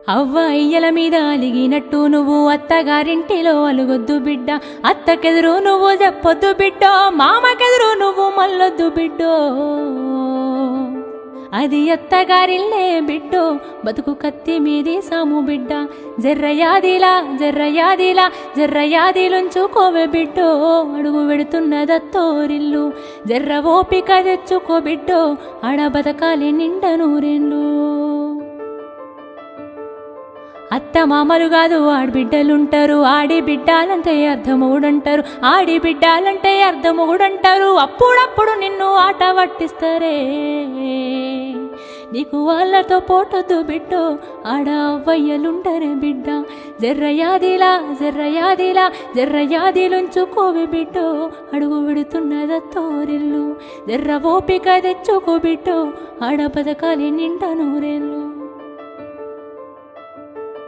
అవ్వ అయ్యల మీద అలిగినట్టు నువ్వు అత్తగారింటిలో అలుగొద్దు బిడ్డ, అత్తకెదురు నువ్వు చెప్పొద్దు బిడ్డో, మామకెదురు నువ్వు మల్లొద్దు బిడ్డో. అది అత్తగారిల్లే బిడ్డో, బతుకు కత్తి మీది సాము బిడ్డ. జర్రయాదిలా జర్రయాదిలా జర్రయాదిలుంచుకోవే బిడ్డో, అడుగు వెడుతున్నదత్తోరిల్లు. జర్ర ఓపిక తెచ్చుకో బిడ్డో, ఆడ బతకాలి నిండ నూరేళ్ళు. అత్త మామలు కాదు ఆడబిడ్డలుంటారు, ఆడి బిడ్డాలంటే అర్ధమూడంటారు, ఆడి బిడ్డాలంటే అర్ధమూడంటారు. అప్పుడప్పుడు నిన్ను ఆట పట్టిస్తారే, నీకు వాళ్ళతో పోటొద్దు బిడ్డో, ఆడ అవ్వయ్యలుంటరే బిడ్డ. జర్రయాదిలా జర్రయాదిలా జర్రయాదిలుంచుకోవి బిడ్డో, అడుగు విడుతున్నదత్తోరిల్లు. జర్ర ఓపిక తెచ్చుకో బిడ్డో, ఆడ బతకాలి నిండా నూరేళ్ళు.